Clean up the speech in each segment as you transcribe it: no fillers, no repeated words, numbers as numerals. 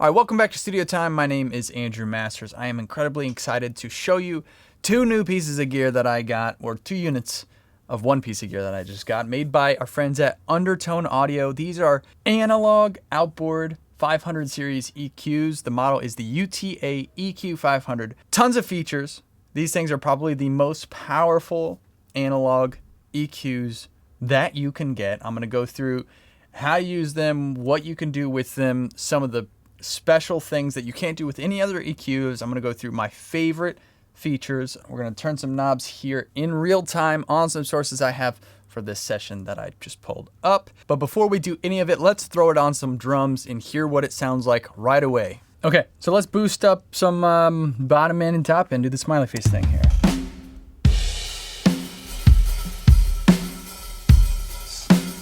All right, welcome back to Studio Time. My name is Andrew Masters. I am incredibly excited to show you two new pieces of gear that I got, or 2 units of one piece of gear that I just got, made by our friends at Undertone Audio. These are analog outboard 500 series EQs. The model is the UTA EQ500. Tons of features. These things are probably the most powerful analog EQs that you can get. I'm going to go through how to use them, what you can do with them, some of the special things that you can't do with any other EQs. I'm going to go through my favorite features. We're going to turn some knobs here in real time on some sources I have for this session that I just pulled up. But before we do any of it, let's throw it on some drums and hear what it sounds like right away. Okay, so let's boost up some bottom end and top end, do the smiley face thing here.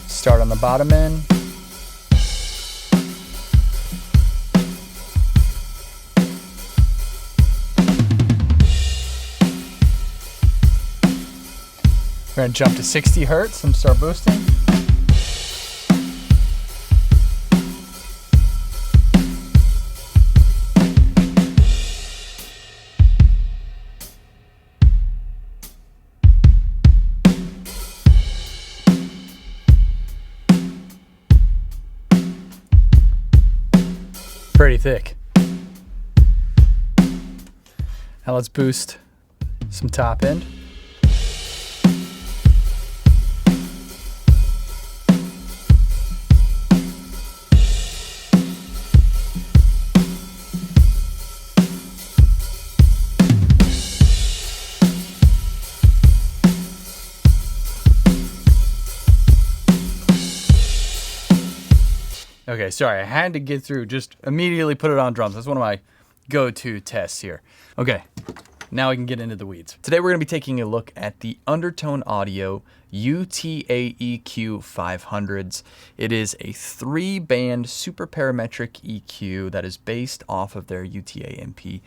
Start on the bottom end. We're gonna jump to 60 hertz and start boosting. Pretty thick. Now let's boost some top end. Okay, sorry, I had to get through, just immediately put it on drums. That's one of my go-to tests here. Okay, now we can get into the weeds. Today we're gonna be taking a look at the Undertone Audio UTA EQ500s. It is a 3-band super parametric EQ that is based off of their UTA MP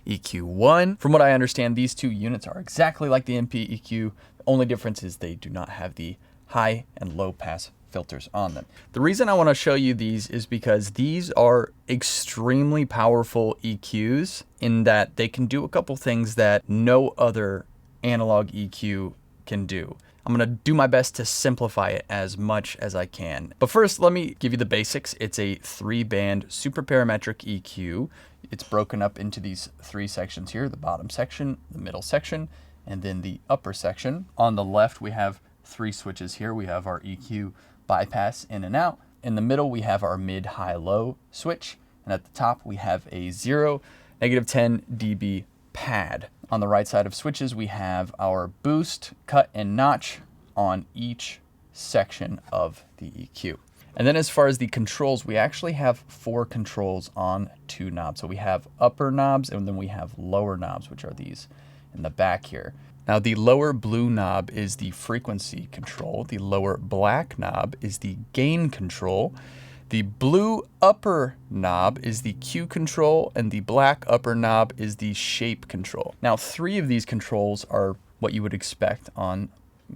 EQ1. From what I understand, these two units are exactly like the MP EQ. The only difference is they do not have the high and low pass filters on them. The reason I want to show you these is because these are extremely powerful EQs in that they can do a couple things that no other analog EQ can do. I'm going to do my best to simplify it as much as I can. But first, let me give you the basics. It's a 3-band super parametric EQ. It's broken up into these 3 sections here, the bottom section, the middle section, and then the upper section. On the left, we have 3 switches here. We have our EQ bypass in and out. In the middle, we have our mid, high, low switch. And at the top, we have a 0, -10 dB pad. On the right side of switches, we have our boost, cut, and notch on each section of the EQ. And then as far as the controls, we actually have 4 controls on 2 knobs. So we have upper knobs and then we have lower knobs, which are these in the back here. Now the lower blue knob is the frequency control. The lower black knob is the gain control. The blue upper knob is the Q control, and the black upper knob is the shape control. Now 3 of these controls are what you would expect on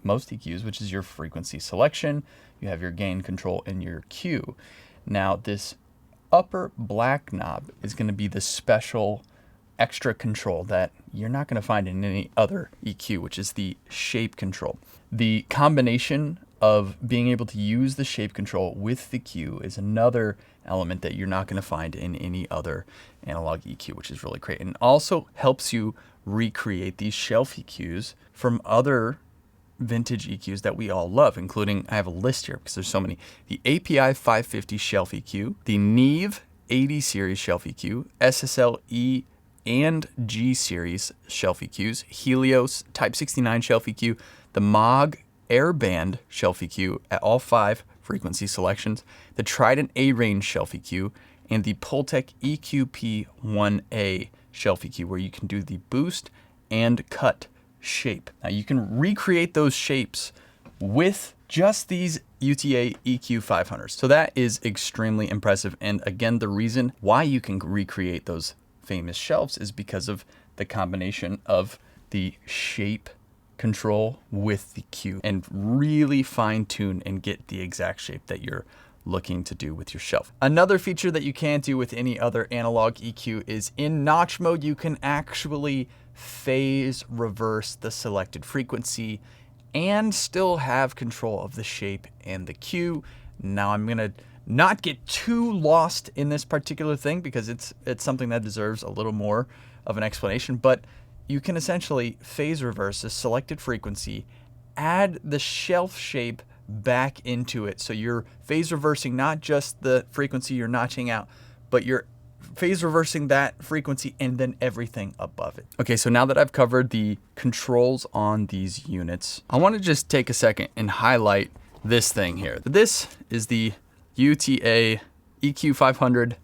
most EQs, which is your frequency selection, you have your gain control, and your Q. Now this upper black knob is going to be the special extra control that you're not going to find in any other EQ, which is the shape control. The combination of being able to use the shape control with the Q is another element that you're not going to find in any other analog EQ, which is really great. And also helps you recreate these shelf EQs from other vintage EQs that we all love, including, I have a list here because there's so many, the API 550 shelf EQ, the Neve 80 series shelf EQ, SSL E and G series shelf EQs, Helios Type 69 shelf EQ, the Moog Airband shelf EQ at all 5 frequency selections, the Trident A-Range shelf EQ, and the Pultec EQP1A shelf EQ, where you can do the boost and cut shape. Now you can recreate those shapes with just these UTA EQ500s. So that is extremely impressive. And again, the reason why you can recreate those famous shelves is because of the combination of the shape control with the Q and really fine tune and get the exact shape that you're looking to do with your shelf. Another feature that you can't do with any other analog EQ is in notch mode, you can actually phase reverse the selected frequency and still have control of the shape and the cue. Now I'm gonna not get too lost in this particular thing because it's something that deserves a little more of an explanation, but you can essentially phase reverse a selected frequency, add the shelf shape back into it. So you're phase reversing not just the frequency you're notching out, but you're phase reversing that frequency and then everything above it. Okay, so now that I've covered the controls on these units, I want to just take a second and highlight this thing here. This is the UTA EQ500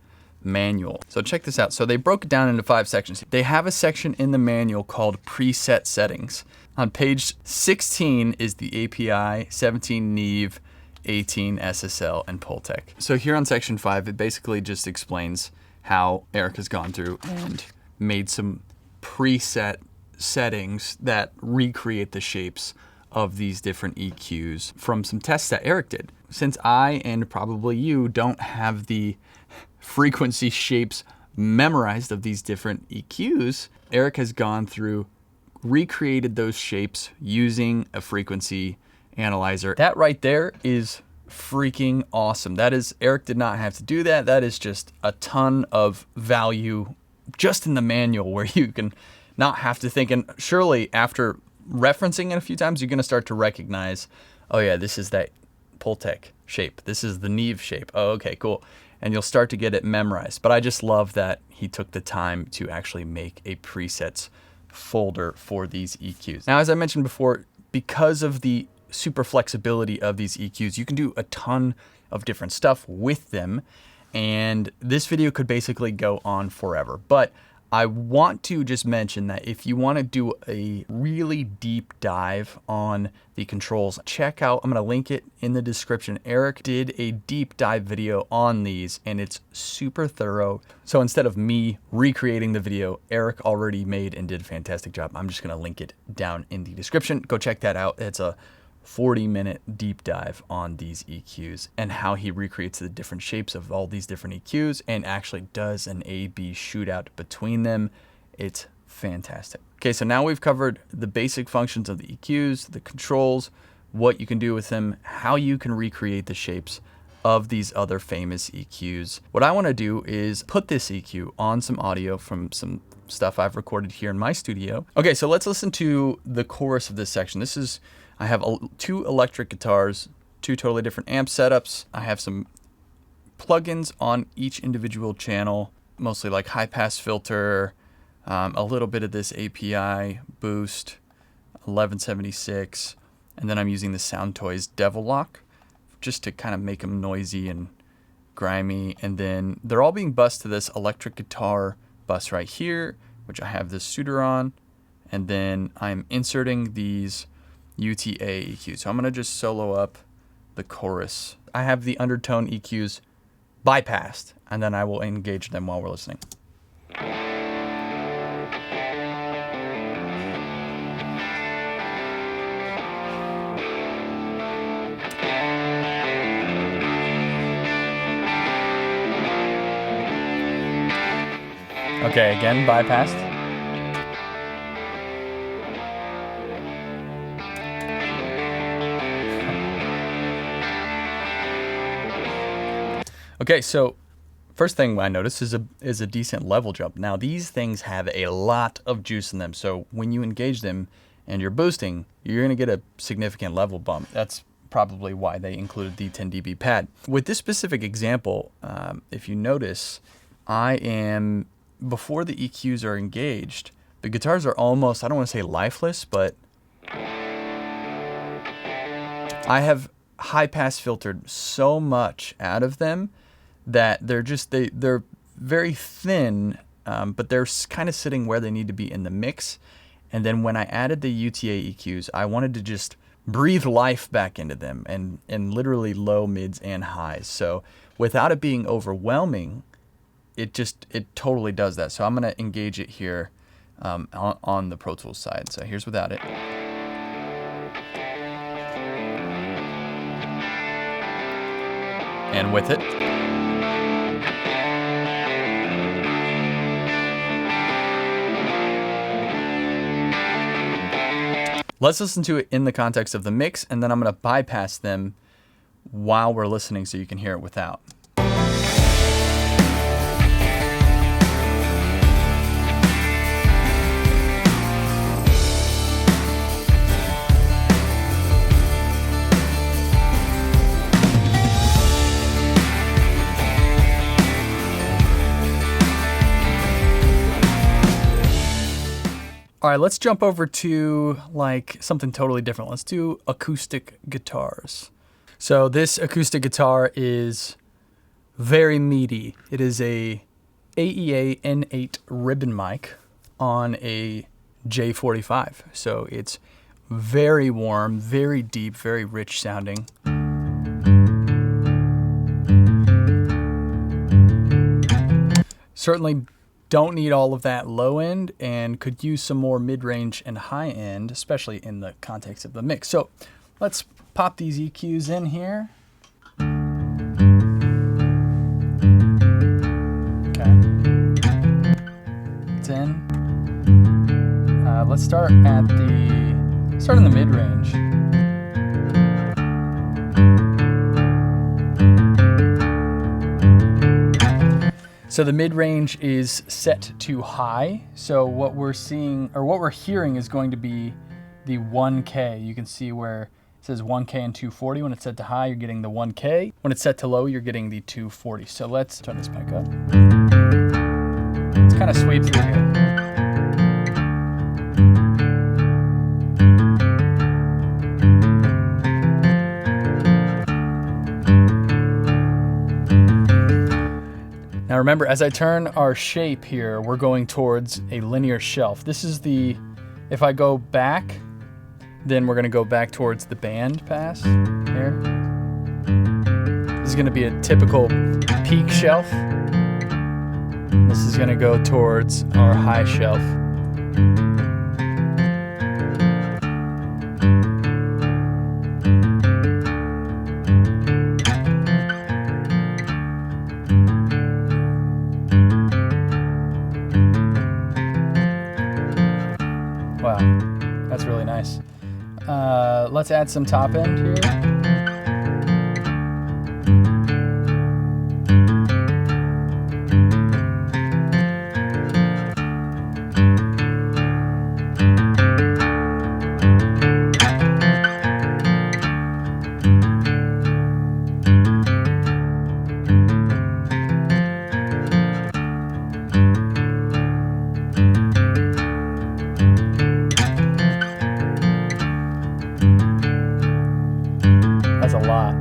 manual. So check this out. So they broke it down into 5 sections. They have a section in the manual called preset settings. On page 16 is the API, 17 Neve, 18 SSL, and Pultec. So here on section 5, it basically just explains how Eric has gone through and made some preset settings that recreate the shapes of these different EQs from some tests that Eric did. Since I, and probably you, don't have the frequency shapes memorized of these different EQs, Eric has gone through, recreated those shapes using a frequency analyzer. That right there is freaking awesome. That is, Eric did not have to do that. That is just a ton of value just in the manual where you can not have to think. And surely after referencing it a few times, you're going to start to recognize, oh yeah, this is that Pultec shape. This is the Neve shape. Oh, okay, cool. And you'll start to get it memorized. But I just love that he took the time to actually make a presets folder for these EQs. Now, as I mentioned before, because of the super flexibility of these EQs, you can do a ton of different stuff with them. And this video could basically go on forever. But I want to just mention that if you want to do a really deep dive on the controls, check out, I'm going to link it in the description. Eric did a deep dive video on these and it's super thorough. So instead of me recreating the video, Eric already made and did a fantastic job. I'm just going to link it down in the description. Go check that out. It's a 40-minute deep dive on these EQs and how he recreates the different shapes of all these different EQs and actually does an A/B shootout between them. It's fantastic. Okay, so now we've covered the basic functions of the EQs, the controls, what you can do with them, how you can recreate the shapes of these other famous EQs. What I want to do is put this EQ on some audio from some stuff I've recorded here in my studio. Okay, so let's listen to the chorus of this section. I have 2 electric guitars, 2 totally different amp setups. I have some plugins on each individual channel, mostly like high pass filter, a little bit of this API boost, 1176, and then I'm using the Sound Toys Devil Lock just to kind of make them noisy and grimy. And then they're all being bussed to this electric guitar bus right here, which I have this Suitor on, and then I'm inserting these UTA EQs. So I'm gonna just solo up the chorus. I have the undertone EQs bypassed, and then I will engage them while we're listening. Okay, again, bypassed. Okay, so first thing I noticed is a decent level jump. Now these things have a lot of juice in them, so when you engage them and you're boosting, you're going to get a significant level bump. That's probably why they included the 10 dB pad. With this specific example, if you notice, I am, before the EQs are engaged, the guitars are almost, I don't want to say lifeless, but I have high pass filtered so much out of them that they're very thin, but they're kind of sitting where they need to be in the mix. And then when I added the UTA EQs, I wanted to just breathe life back into them and literally low, mids, and highs. So without it being overwhelming, it totally does that. So I'm gonna engage it here on the Pro Tools side. So here's without it. and with it. Let's listen to it in the context of the mix, and then I'm going to bypass them while we're listening so you can hear it without. All right, let's jump over to like something totally different. Let's do acoustic guitars. So this acoustic guitar is very meaty. It is a AEA N8 ribbon mic on a J45. So it's very warm, very deep, very rich sounding. Certainly don't need all of that low end and could use some more mid-range and high end, especially in the context of the mix. So let's pop these EQs in here. Okay. It's in. Let's start in the mid-range. So the mid-range is set to high. So what we're seeing, or what we're hearing, is going to be the 1K. You can see where it says 1K and 240. When it's set to high, you're getting the 1K. When it's set to low, you're getting the 240. So let's turn this back up. Let's kind of sweep through here. Now remember, as I turn our shape here, we're going towards a linear shelf. This is if I go back, then we're gonna go back towards the band pass here. This is gonna be a typical peak shelf. This is gonna go towards our high shelf. Wow, that's really nice. Let's add some top end here. That's a lot.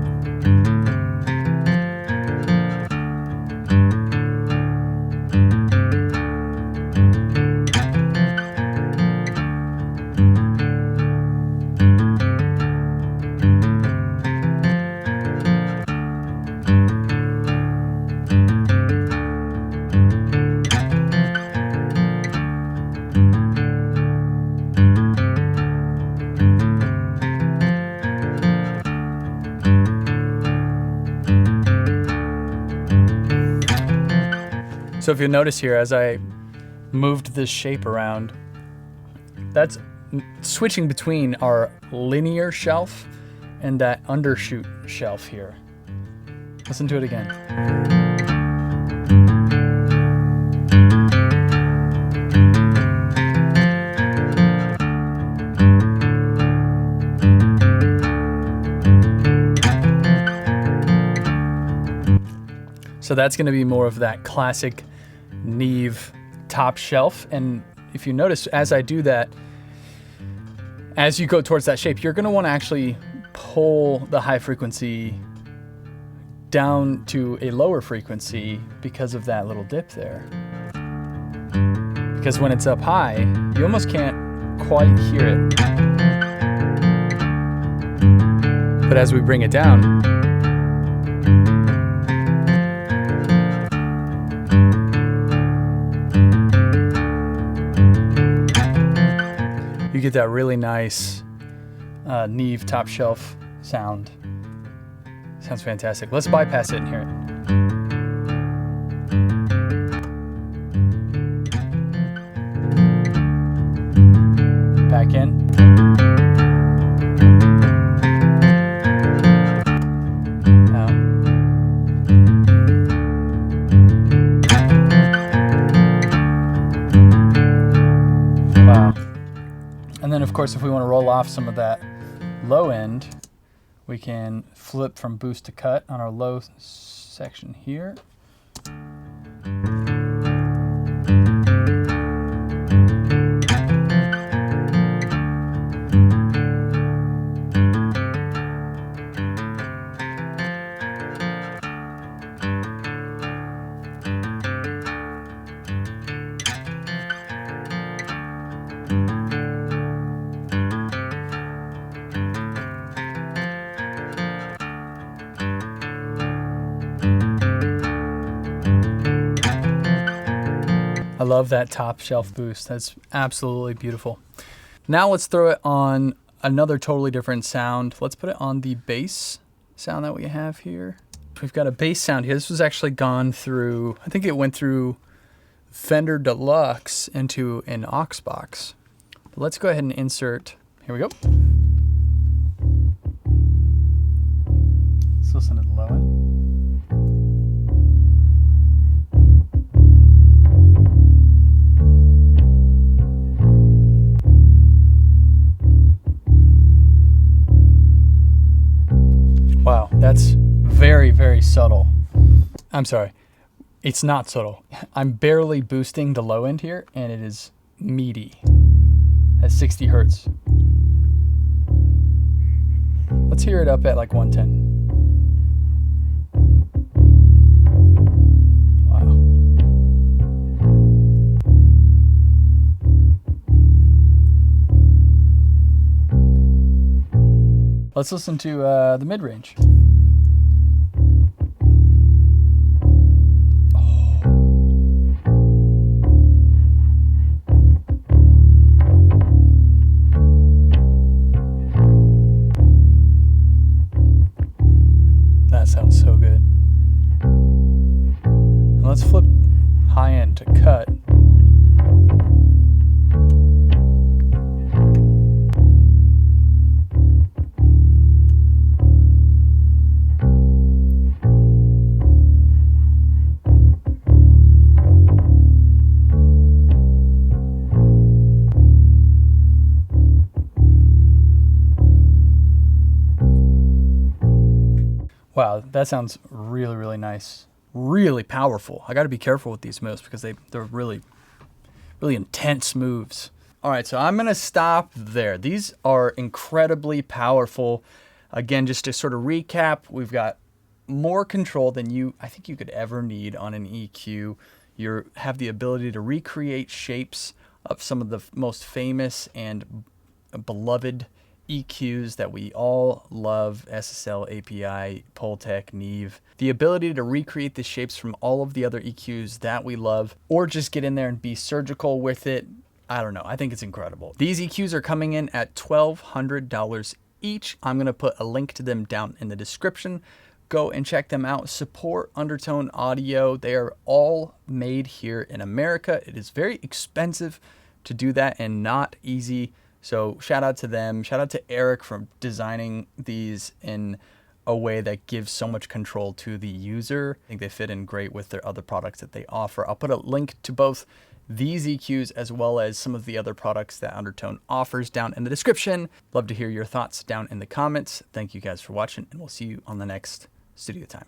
So if you'll notice here, as I moved this shape around, that's switching between our linear shelf and that undershoot shelf here. Listen to it again. So that's going to be more of that classic Neve top shelf. And if you notice, as I do that, as you go towards that shape, you're going to want to actually pull the high frequency down to a lower frequency because of that little dip there. Because when it's up high, you almost can't quite hear it. But as we bring it down, you get that really nice Neve top shelf sound. Sounds fantastic. Let's bypass it and hear it. Back in. Out. Wow. And then of course, if we want to roll off some of that low end, we can flip from boost to cut on our low section here. I love that top shelf boost. That's absolutely beautiful. Now let's throw it on another totally different sound. Let's put it on the bass sound that we have here. We've got a bass sound here. This was actually gone through, I think it went through Fender Deluxe into an aux box. But let's go ahead and insert, here we go. Let's listen to the low end. Wow, that's very, very subtle. I'm sorry, it's not subtle. I'm barely boosting the low end here, and it is meaty at 60 hertz. Let's hear it up at like 110. Wow. Let's listen to the mid-range. That sounds so good. And let's flip high end to cut. Wow, that sounds really, really nice. Really powerful. I got to be careful with these moves because they're really, really intense moves. All right, so I'm going to stop there. These are incredibly powerful. Again, just to sort of recap, we've got more control than I think you could ever need on an EQ. You have the ability to recreate shapes of some of the most famous and beloved EQs that we all love: SSL, API, Pultec, Neve. The ability to recreate the shapes from all of the other EQs that we love, or just get in there and be surgical with it. I don't know. I think it's incredible. These EQs are coming in at $1,200 each. I'm going to put a link to them down in the description. Go and check them out. Support Undertone Audio. They are all made here in America. It is very expensive to do that and not easy. So shout out to them. Shout out to Eric for designing these in a way that gives so much control to the user. I think they fit in great with their other products that they offer. I'll put a link to both these EQs as well as some of the other products that Undertone offers down in the description. Love to hear your thoughts down in the comments. Thank you guys for watching, and we'll see you on the next studio time.